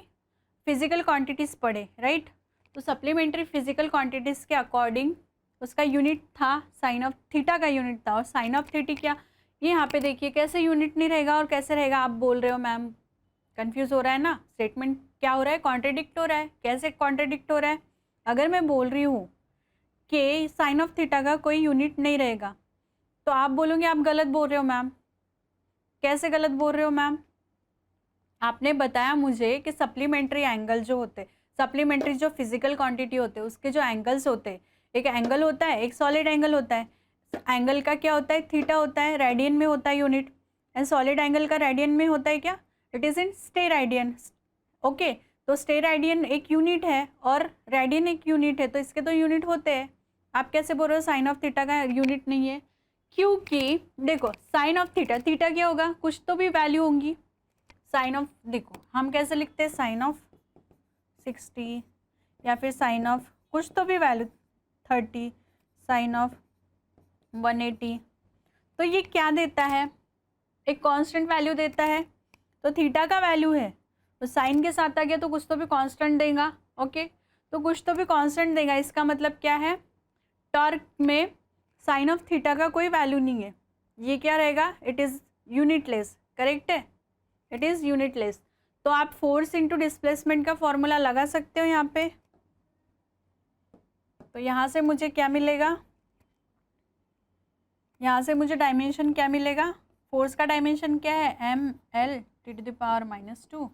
फिजिकल क्वांटिटीज़ पढ़े, राइट। तो सप्लीमेंट्री फिजिकल क्वांटिटीज़ के अकॉर्डिंग उसका यूनिट था साइन ऑफ थीटा का यूनिट था, और साइन ऑफ थीटा क्या, ये यहाँ पे देखिए कैसे यूनिट नहीं रहेगा और कैसे रहेगा, आप बोल रहे हो मैम कंफ्यूज हो रहा है ना, स्टेटमेंट क्या हो रहा है, कॉन्ट्रडिक्ट हो रहा है, कैसे कॉन्ट्रडिक्ट हो रहा है। अगर मैं बोल रही हूँ कि साइन ऑफ थीटा का कोई यूनिट नहीं रहेगा तो आप बोलोगे आप गलत बोल रहे हो मैम। कैसे गलत बोल रहे हो मैम? आपने बताया मुझे कि सप्लीमेंट्री एंगल जो होते, सप्लीमेंट्री जो फिजिकल क्वांटिटी होते हैं उसके जो एंगल्स होते, एक एंगल होता है, एक सॉलिड एंगल होता है। एंगल का क्या होता है, थीटा होता है, रेडियन में होता है यूनिट, एंड सॉलिड एंगल का रेडियन में होता है क्या, इट इज़ इन स्टेराडियन। ओके, तो स्टेराडियन एक यूनिट है और रेडियन एक यूनिट है, तो इसके तो यूनिट होते हैं। आप कैसे बोल रहे हो साइन ऑफ थीटा का यूनिट नहीं है? क्योंकि देखो साइन ऑफ थीटा, थीटा क्या होगा, कुछ तो भी वैल्यू होंगी। साइन ऑफ, देखो हम कैसे लिखते हैं, साइन ऑफ 60 या फिर साइन ऑफ कुछ तो भी वैल्यू 30, साइन ऑफ 180, तो ये क्या देता है, एक कांस्टेंट वैल्यू देता है। तो थीटा का वैल्यू है तो साइन के साथ आ गया तो कुछ तो भी कांस्टेंट देगा। ओके, तो कुछ तो भी कांस्टेंट देगा, इसका मतलब क्या है, टॉर्क में साइन ऑफ थीटा का कोई वैल्यू नहीं है, ये क्या रहेगा, इट इज़ यूनिटलेस। करेक्ट है, इट इज़ यूनिटलेस। तो आप फोर्स इंटू डिस्प्लेसमेंट का फॉर्मूला लगा सकते हो यहाँ पे। तो यहाँ से मुझे क्या मिलेगा, यहाँ से मुझे डायमेंशन क्या मिलेगा, फोर्स का डायमेंशन क्या है, ml (10⁻⁻2)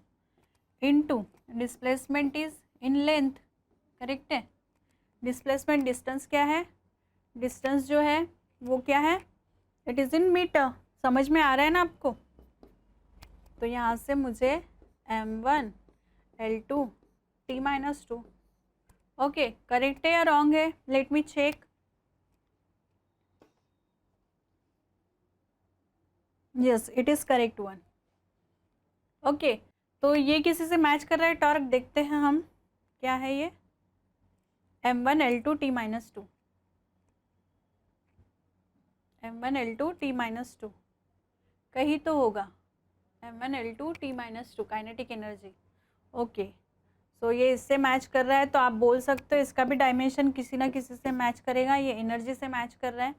into displacement is in length. Correct है, डिस्प्लेसमेंट डिस्टेंस क्या है, डिस्टेंस जो है वो क्या है, इट इज़ इन मीटर। समझ में आ रहा है ना आपको? तो यहाँ से मुझे m1 L2 T-2, okay correct है या रॉन्ग है, let me check. Yes it is correct one. Okay, तो ये किसी से मैच कर रहा है टॉर्क, देखते हैं हम क्या है ये, m1 L2 T-2, m1 L2 T-2 कहीं तो होगा, m1 L2 T-2 kinetic energy. Okay, सो ये इससे मैच कर रहा है तो आप बोल सकते हो इसका भी डायमेंशन किसी ना किसी से मैच करेगा, ये एनर्जी से मैच कर रहा है।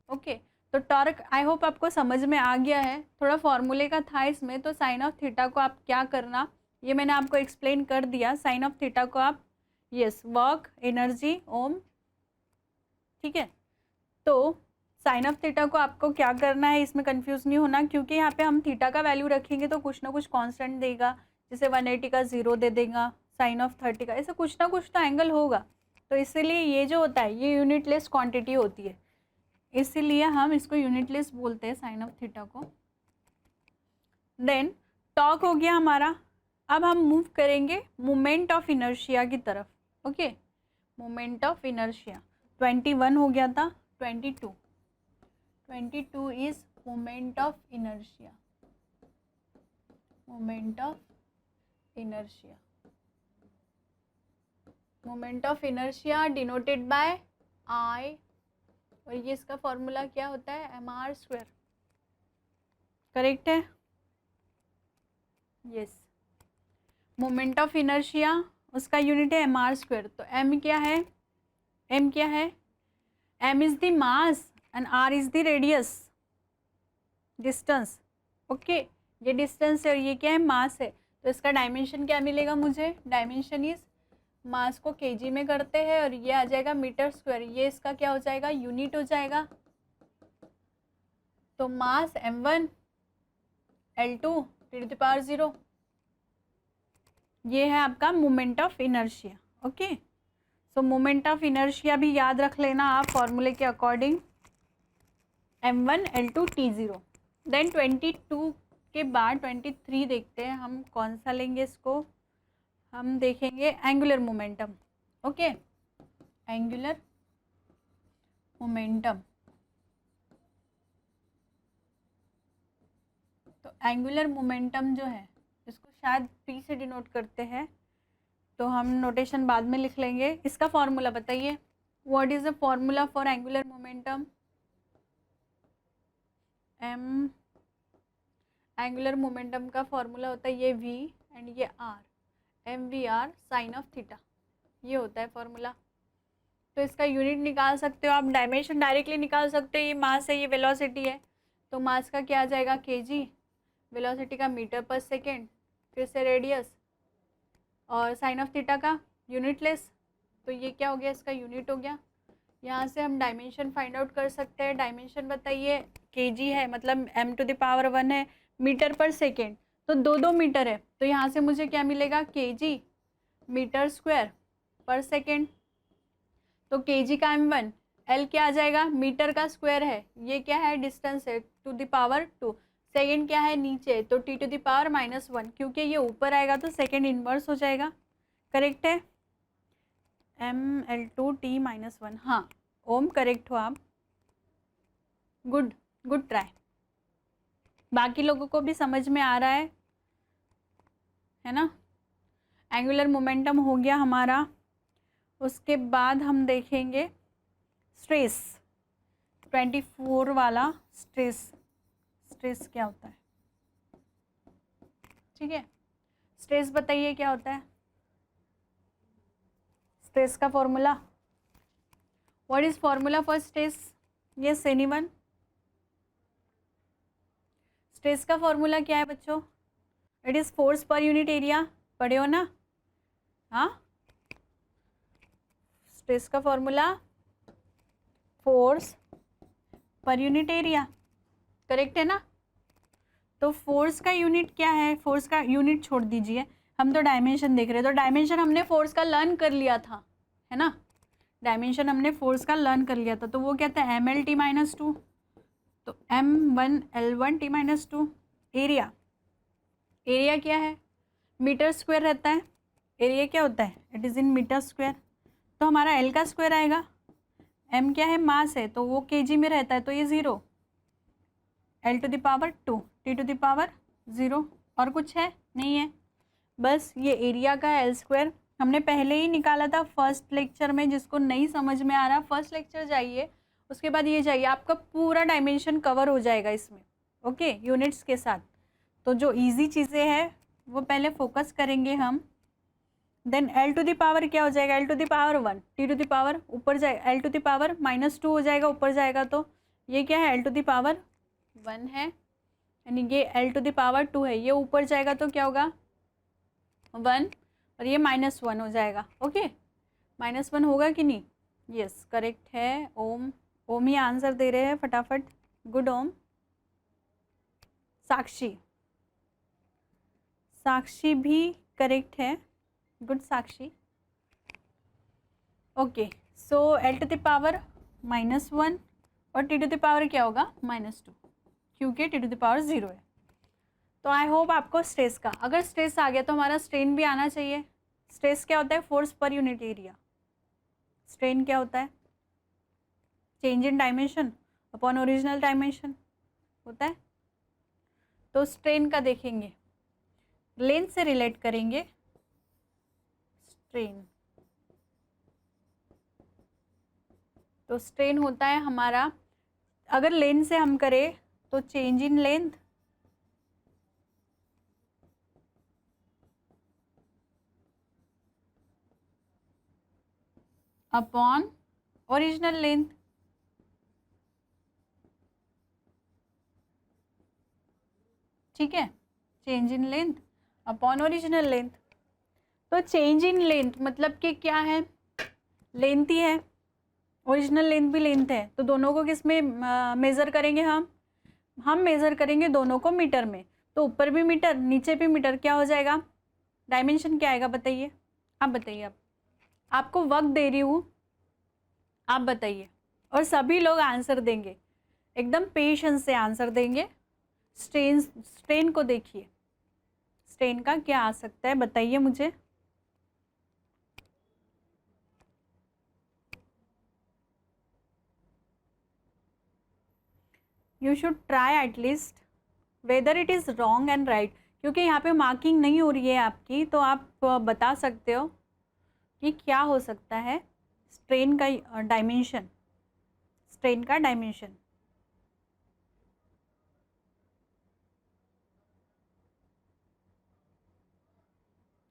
ओके, तो टॉर्क आई होप आपको समझ में आ गया है, थोड़ा फॉर्मूले का था इसमें। तो साइन ऑफ थीटा को आप क्या करना, ये मैंने आपको एक्सप्लेन कर दिया। साइन ऑफ थीटा को आप यस वर्क एनर्जी ओम, ठीक है। तो साइन ऑफ थीटा को आपको क्या करना है, इसमें कंफ्यूज नहीं होना, क्योंकि यहाँ पे हम थीटा का वैल्यू रखेंगे तो कुछ ना कुछ कांस्टेंट देगा, जैसे 180 का 0 दे देगा, साइन ऑफ 30 का, ऐसा कुछ ना कुछ तो एंगल होगा। तो इसीलिए ये जो होता है ये यूनिटलेस क्वांटिटी होती है, इसीलिए हम इसको यूनिटलेस बोलते हैं साइन ऑफ थीटा को। देन टॉक हो गया हमारा। अब हम मूव करेंगे मोमेंट ऑफ इनर्शिया की तरफ। ओके, मोमेंट ऑफ इनर्शिया 21 हो गया था, 22 is moment of inertia, moment of inertia, moment of inertia denoted by I, और ये इसका फॉर्मूला क्या होता है, mr²। करेक्ट है, यस। मोमेंट ऑफ इनर्शिया उसका यूनिट है mr²। तो m क्या है, m क्या है, m is the mass and r is the radius, distance. Okay, ये डिस्टेंस है और ये क्या है, मास है। तो इसका डायमेंशन क्या मिलेगा मुझे, डायमेंशन इज, मास को केजी में करते हैं और ये आ जाएगा मीटर स्क्वायर, ये इसका क्या हो जाएगा, यूनिट हो जाएगा। तो मास m1 L2 (10⁻⁻0), ये है आपका moment of inertia. Okay, so moment of inertia भी याद रख लेना आप फॉर्मूले के according, m1 L2 T0। Then 22 के बाद 23 देखते हैं हम कौन सा लेंगे, इसको हम देखेंगे angular momentum. Okay, angular momentum. तो एंगुलर मोमेंटम जो है इसको शायद P से डिनोट करते हैं, तो हम नोटेशन बाद में लिख लेंगे। इसका फॉर्मूला बताइए, what is the formula for angular momentum, m, angular momentum का फॉर्मूला होता है ये v एंड ये r। mvr sine of theta, ये होता है फॉर्मूला। तो इसका यूनिट निकाल सकते हो आप, डायमेंशन डायरेक्टली निकाल सकते हो। ये मास है, ये वेलोसिटी है, तो मास का क्या आ जाएगा kg, वेलोसिटी का मीटर पर सेकेंड, फिर से रेडियस, और साइन ऑफ थीटा का यूनिटलेस, तो ये क्या हो गया, इसका यूनिट हो गया। यहाँ से हम डायमेंशन फाइंड आउट कर सकते हैं। डायमेंशन बताइए, kg है मतलब m⁻1 है, मीटर पर सेकेंड, तो 2 मीटर है, तो यहाँ से मुझे क्या मिलेगा, kg मीटर स्क्वायर पर सेकेंड। तो kg का m1, l क्या आ जाएगा, मीटर का स्क्वायर है, ये क्या है, डिस्टेंस है, टू द पावर 2, सेकेंड क्या है, नीचे, तो t⁻⁻1, क्योंकि ये ऊपर आएगा तो सेकेंड इनवर्स हो जाएगा। करेक्ट है, ml2t-1, हाँ ओम करेक्ट हो आप, गुड गुड ट्राई। बाकी लोगों को भी समझ में आ रहा है ना। एंगुलर मोमेंटम हो गया हमारा। उसके बाद हम देखेंगे स्ट्रेस, 24 वाला स्ट्रेस। स्ट्रेस क्या होता है, ठीक है, स्ट्रेस बताइए क्या होता है। स्ट्रेस का formula, what is formula for stress, yes anyone. Stress का फॉर्मूला क्या है बच्चों, इट इज फोर्स पर यूनिट एरिया, पढ़े हो ना। हाँ, स्ट्रेस का फॉर्मूला फोर्स पर यूनिट एरिया, करेक्ट है ना। तो फोर्स का यूनिट क्या है, फोर्स का यूनिट छोड़ दीजिए, हम तो डायमेंशन देख रहे हैं। तो डायमेंशन हमने फोर्स का लर्न कर लिया था, है ना, डायमेंशन हमने फोर्स का लर्न कर लिया था। तो वो क्या था, ml_t-2, तो m1l1t-2। एरिया, एरिया क्या है, मीटर स्क्वायर रहता है, एरिया क्या होता है, it is in metre square, तो हमारा l का स्क्वायर आएगा। m क्या है, मास है, तो वो kg में रहता है, तो ये 0, l⁻2 t⁻0, और कुछ है नहीं है, बस ये एरिया का है l²। हमने पहले ही निकाला था फर्स्ट लेक्चर में, जिसको नहीं समझ में आ रहा फर्स्ट लेक्चर जाइए, उसके बाद ये जाइए, आपका पूरा डायमेंशन कवर हो जाएगा इसमें, ओके, यूनिट्स के साथ। तो जो इजी चीज़ें हैं वो पहले फोकस करेंगे हम। देन l⁻ क्या हो जाएगा, l⁻1, t⁻, ऊपर जाएगा l⁻−2 हो जाएगा, ऊपर जाएगा, तो ये क्या है, l⁻1 है, यानी ये l⁻2 है, ये ऊपर जाएगा तो क्या होगा 1, और ये -1 हो जाएगा, ओके, -1 होगा कि नहीं, यस करेक्ट है। ओम, ओम ही आंसर दे रहे हैं फटाफट, गुड ओम। साक्षी, साक्षी भी करेक्ट है, गुड साक्षी। ओके, सो l⁻−1 और t⁻ क्या होगा, -2, क्योंकि t⁻0 है। तो आई होप आपको स्ट्रेस का, अगर स्ट्रेस आ गया तो हमारा स्ट्रेन भी आना चाहिए। स्ट्रेस क्या होता है, फोर्स पर यूनिट एरिया। स्ट्रेन क्या होता है, चेंज इन डायमेंशन अपॉन ओरिजिनल डायमेंशन होता है। तो स्ट्रेन का देखेंगे, लेंथ से रिलेट करेंगे स्ट्रेन। तो स्ट्रेन होता है हमारा, अगर लेंथ से हम करें तो change in length upon original length. ठीक है, change in length upon original length. तो चेंज इन लेंथ मतलब कि क्या है, लेंथ ही है, ओरिजिनल लेंथ भी लेंथ है, तो दोनों को किस में मेज़र करेंगे हम मेज़र करेंगे दोनों को मीटर में। तो ऊपर भी मीटर नीचे भी मीटर, क्या हो जाएगा, डायमेंशन क्या आएगा बताइए, आप बताइए, आपको वक्त दे रही हूँ, आप बताइए, और सभी लोग आंसर देंगे, एकदम पेशेंस से आंसर देंगे। स्ट्रेन को देखिए, स्ट्रेन का क्या आ सकता है बताइए मुझे। You should try at least, whether it is wrong and right, क्योंकि यहाँ पे मार्किंग नहीं हो रही है आपकी, तो आप बता सकते हो कि क्या हो सकता है स्ट्रेन का डायमेंशन, स्ट्रेन का डायमेंशन।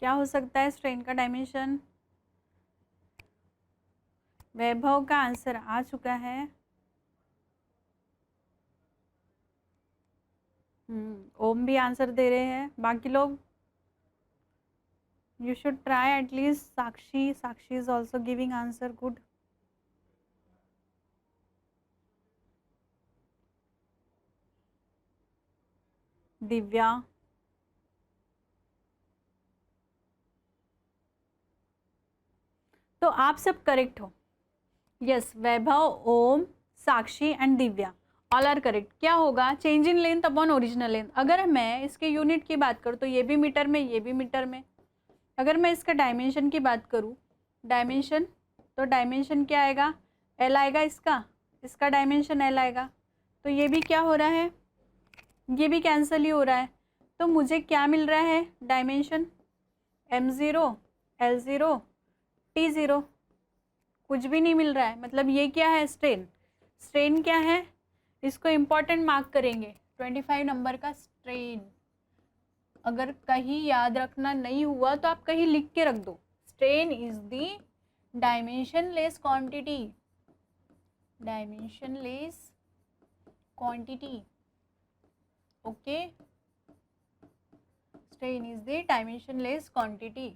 क्या हो सकता है स्ट्रेन का डायमेंशन? वैभव का आंसर आ चुका है। ओम भी आंसर दे रहे हैं, बाकी लोग you should try at least. Sakshi is also giving answer, good. Divya, तो आप सब करेक्ट हो। Yes, Vaibhav, Om, Sakshi and Divya all are correct. क्या होगा? Change in length upon original length. अगर मैं इसके यूनिट की बात करूँ तो ये भी मीटर में, ये भी मीटर में। अगर मैं इसका डायमेंशन की बात करूँ, डायमेंशन, तो डायमेंशन क्या आएगा? एल आएगा इसका डायमेंशन एल आएगा। तो ये भी क्या हो रहा है? ये भी कैंसिल ही हो रहा है। तो मुझे क्या मिल रहा है? डायमेंशन m0, l0, t0, कुछ भी नहीं मिल रहा है। मतलब ये क्या है? स्ट्रेन। स्ट्रेन क्या है? इसको इम्पॉर्टेंट मार्क करेंगे, 25 नंबर का स्ट्रेन। अगर कहीं याद रखना नहीं हुआ तो आप कहीं लिख के रख दो। Strain is the dimensionless quantity, dimensionless quantity. Okay, strain is the dimensionless quantity,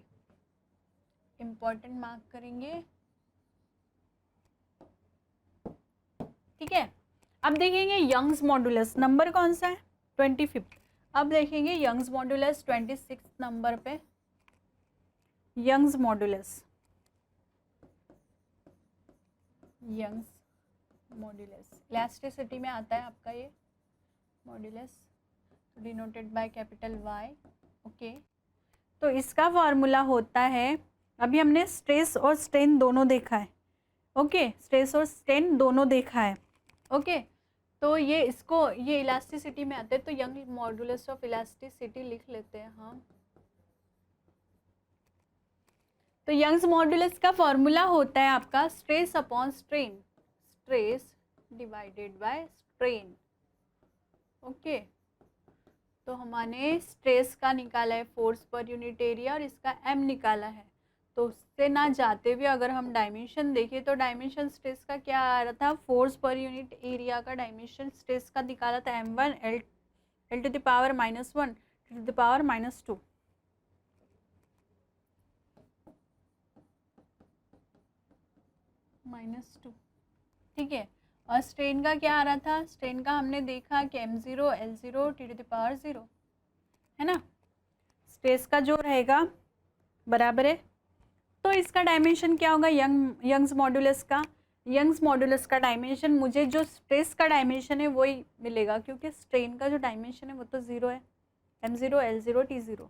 important mark करेंगे। ठीक है, अब देखेंगे यंग्स मॉडुलस। नंबर कौन सा है? 25। अब देखेंगे यंग्स मॉडुलस 26 नंबर पे। Young's modulus, Young's modulus elasticity में आता है आपका ये modulus, denoted by capital Y। ओके, तो इसका फॉर्मूला होता है, अभी हमने स्ट्रेस और स्ट्रेन दोनों देखा है। ओके, स्ट्रेस और स्ट्रेन दोनों देखा है। ओके, तो ये इसको, ये इलास्टिसिटी में आते हैं, तो यंग मॉडुलस ऑफ इलास्टिसिटी लिख लेते हैं हम। तो यंग्स मॉडुलस का फॉर्मूला होता है आपका stress upon strain, stress divided by strain. Okay, तो हमने स्ट्रेस का निकाला है फोर्स पर यूनिट एरिया और इसका m निकाला है। तो उससे ना जाते हुए अगर हम डायमेंशन देखें तो डायमेंशन स्ट्रेस का क्या आ रहा था? फोर्स पर यूनिट एरिया का डायमेंशन स्ट्रेस का निकाला था m1 l to the power -1 to the power -2। -2, ठीक है। और स्ट्रेन का क्या आ रहा था? स्ट्रेन का हमने देखा कि m0 l0 t to the power 0, है ना। स्ट्रेस का जो रहेगा बराबर है। तो इसका डायमेंशन क्या होगा? यंग्स मॉडुलस का, यंग्स मॉडुलस का डायमेंशन, मुझे जो स्ट्रेस का डायमेंशन है वही मिलेगा, क्योंकि स्ट्रेन का जो डायमेंशन है वो तो 0 है, m0 l0 t0।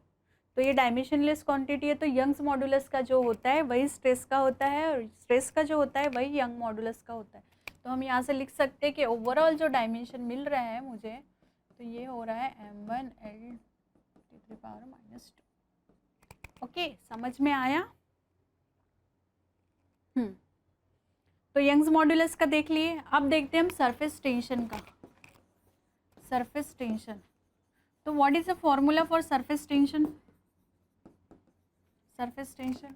तो ये डायमेंशनलेस क्वांटिटी है, तो यंग्स मॉडुलस का जो होता है वही स्ट्रेस का होता है, और स्ट्रेस का जो होता है वही यंग मॉडुलस का होता है। तो हम यहाँ से लिख सकते हैं कि ओवरऑल जो डायमेंशन मिल रहा है मुझे, तो ये हो रहा है m1 l to the power -2। Okay, समझ में आया? तो यंग्स मॉडुलस का देख लिए। अब देखते हैं हम सरफेस टेंशन का। सरफेस टेंशन, तो what is the formula for surface tension? Surface tension,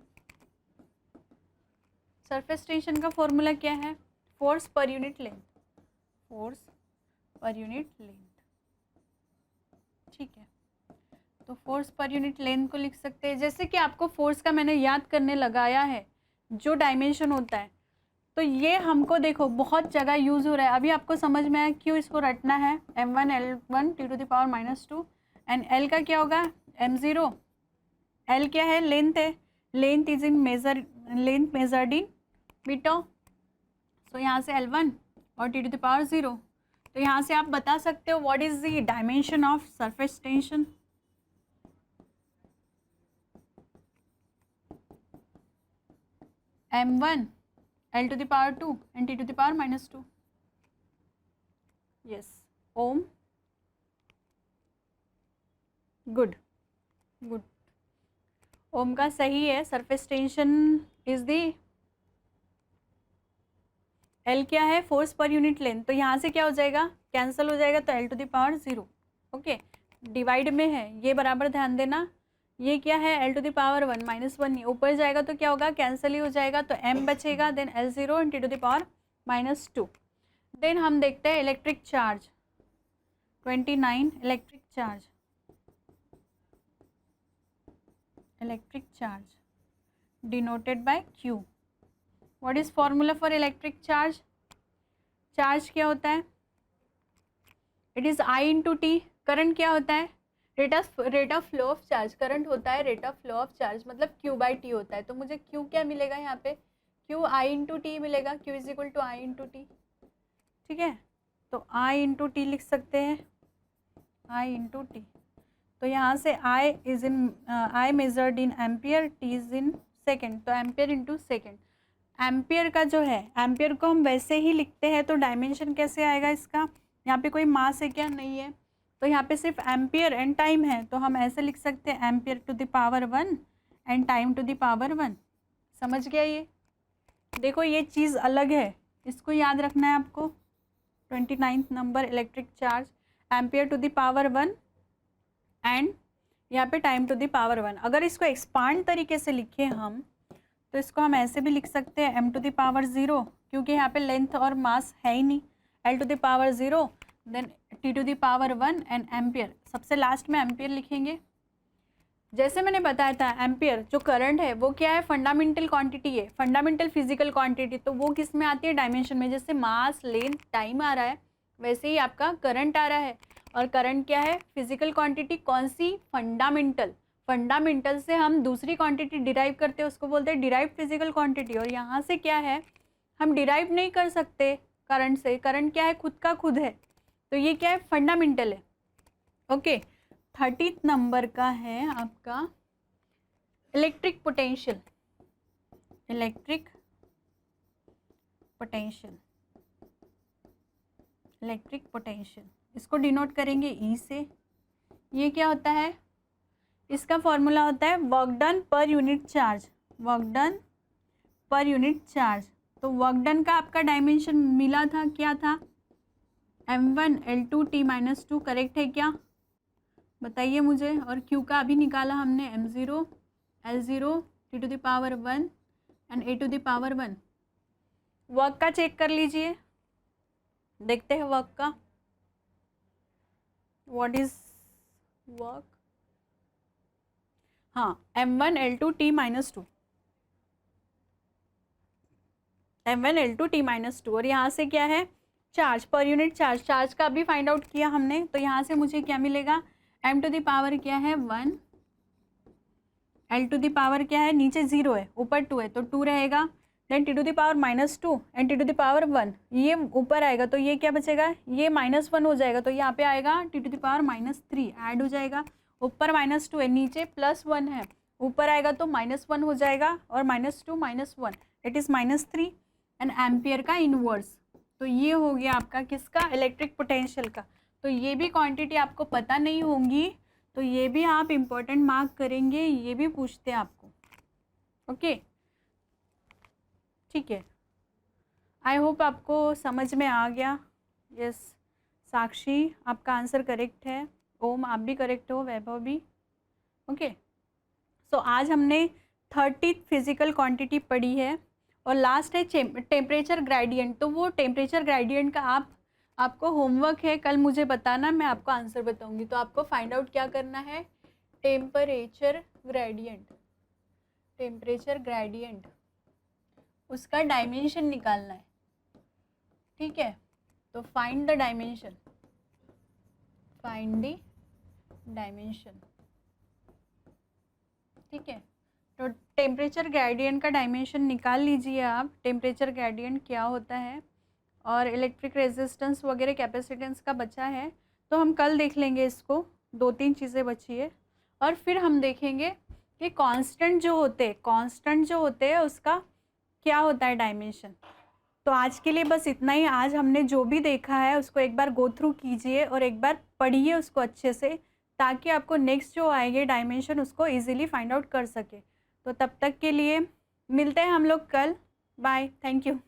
surface tension का फॉर्मूला क्या है? फोर्स पर यूनिट लेंथ, फोर्स पर यूनिट लेंथ। ठीक है, तो फोर्स पर यूनिट लेंथ को लिख सकते हैं, जैसे कि आपको फोर्स का मैंने याद करने लगाया है, जो डायमेंशन होता है, तो ये हमको देखो बहुत जगह यूज़ हो रहा है। अभी आपको समझ में आया क्यों इसको रटना है, m1 l1 t to the power -2, and l का क्या होगा? m0, l क्या है? लेंथ है, length is in measure, length measured in metre. So यहाँ से l1 और t टू द पावर 0। तो यहाँ से आप बता सकते हो what is the dimension of surface tension. m1 l to the power 2 and t to the power -2। yes, ohm, good good, Om का सही है। Surface tension is the, L क्या है? फोर्स पर यूनिट लेंथ। तो यहाँ से क्या हो जाएगा? कैंसिल हो जाएगा, तो l to the power 0। Okay, divide में है ये, बराबर ध्यान देना, ये क्या है L टू द पावर 1 -1 नहीं, ऊपर जाएगा तो क्या होगा, कैंसिल ही हो जाएगा, तो m बचेगा, then L0 × to the power -2। Then हम देखते हैं electric charge 29, electric charge denoted by Q। What is formula for electric charge? Charge क्या होता है, it is I × T। Current क्या होता है, rate of flow of charge. Current होता है rate of flow of charge, मतलब Q/T होता है। तो मुझे Q क्या मिलेगा यहाँ पे, Q I × T मिलेगा, Q is equal to I × T। ठीक है, तो I × T लिख सकते हैं, I × T। तो यहाँ से I measured in ampere, T is in second, तो एम्पियर इंटू सेकेंड। एम्पियर का जो है, एम्पियर को हम वैसे ही लिखते हैं, तो डायमेंशन कैसे आएगा इसका, यहाँ पे कोई मास है क्या, नहीं है, तो यहाँ पे सिर्फ एम्पियर एंड टाइम है, तो हम ऐसे लिख सकते हैं ampere to the power 1 and time to the power 1। समझ गया ये? देखो ये चीज़ अलग है, इसको याद रखना है आपको। 29 number electric charge, ampere to the power 1 and यहाँ पे टाइम टू द पावर 1। अगर इसको एक्सपांड तरीके से लिखें हम, तो इसको हम ऐसे भी लिख सकते हैं m टू द पावर 0, क्योंकि यहाँ पे लेंथ और मास है ही नहीं, L to the power 0, then T to the power 1 and ampere. सबसे लास्ट में एम्पियर लिखेंगे। जैसे मैंने बताया था, एम्पियर जो करंट है वो क्या है, फंडामेंटल क्वांटिटी है, फंडामेंटल फिजिकल क्वांटिटी। तो वो किस में आती है, डायमेंशन में। जैसे मास, लेंथ, टाइम आ रहा है, वैसे ही आपका करंट आ रहा है। और करंट क्या है, फिजिकल क्वांटिटी। कौन सी, फंडामेंटल। फंडामेंटल से हम दूसरी क्वांटिटी डिराइव करते हैं, उसको बोलते हैं डिराइव फिजिकल क्वांटिटी। और यहाँ से क्या है, हम डिराइव नहीं कर सकते करंट से। करंट क्या है, खुद का खुद है, तो ये क्या है, फंडामेंटल है। ओके, 30 नंबर का है आपका electric potential. Electric potential, electric potential, इसको डिनोट करेंगे ई से। ये क्या होता है, इसका फॉर्मूला होता है work done per unit charge. Work done per unit charge. तो वर्क डन का आपका डायमेंशन मिला था, क्या था, m1 L2 T-2। करेक्ट है क्या, बताइए मुझे। और Q का अभी निकाला हमने, m0 L0 T to the power 1 and A to the power 1। Work का चेक कर लीजिए, देखते हैं वर्क का। व्हाट इज वर्क, हाँ, m1 L2 T-2, m1 L2 T-2। और यहाँ से क्या है, charge per unit charge. Charge का अभी फाइंड आउट किया हमने, तो यहाँ से मुझे क्या मिलेगा, m टू द पावर क्या है 1, L टू द पावर क्या है, नीचे 0 है, ऊपर 2 है, तो 2 रहेगा। Then T to the power -2 and T to the power 1, ये ऊपर आएगा, तो ये क्या बचेगा, ये -1 हो जाएगा, तो यहाँ पे आएगा T to the power -3 add हो जाएगा। ऊपर -2 है, नीचे +1 है, ऊपर आएगा तो -1 हो जाएगा, और -2 -1 इट इज़ -3 एंड एम्पियर का इनवर्स। तो ये हो गया आपका किसका, इलेक्ट्रिक पोटेंशियल का। तो ये भी क्वांटिटी आपको पता नहीं होंगी, तो ये भी आप इम्पोर्टेंट मार्क करेंगे, ये भी पूछते हैं आपको। ओके, ठीक है, आई होप आपको समझ में आ गया। यस, साक्षी आपका आंसर करेक्ट है, ओम आप भी करेक्ट हो, वैभव भी। ओके, सो आज हमने 30 फिजिकल क्वांटिटी पढ़ी है, और लास्ट है टेम्परेचर ग्रेडियंट। तो वो टेम्परेचर ग्रेडियंट का आपको होमवर्क है, कल मुझे बताना, मैं आपको आंसर बताऊंगी। तो आपको फाइंड आउट क्या करना है, टेम्परेचर ग्रेडियंट। टेम्परेचर ग्रेडियंट, उसका डायमेंशन निकालना है, ठीक है। तो find the dimension, find the dimension, ठीक है। तो टेम्परेचर ग्रेडियंट का डायमेंशन निकाल लीजिए आप, टेम्परेचर ग्रेडियंट क्या होता है। और इलेक्ट्रिक रेजिस्टेंस वगैरह कैपेसिटेंस का बचा है, तो हम कल देख लेंगे इसको, 2-3 चीज़ें बची है। और फिर हम देखेंगे कि कांस्टेंट जो होते हैं उसका क्या होता है डायमेंशन। तो आज के लिए बस इतना ही। आज हमने जो भी देखा है उसको एक बार गो थ्रू कीजिए और एक बार पढ़िए उसको अच्छे से, ताकि आपको नेक्स्ट जो आएंगे डायमेंशन उसको इजीली फाइंड आउट कर सके। तो तब तक के लिए मिलते हैं हम लोग कल। Bye, thank you.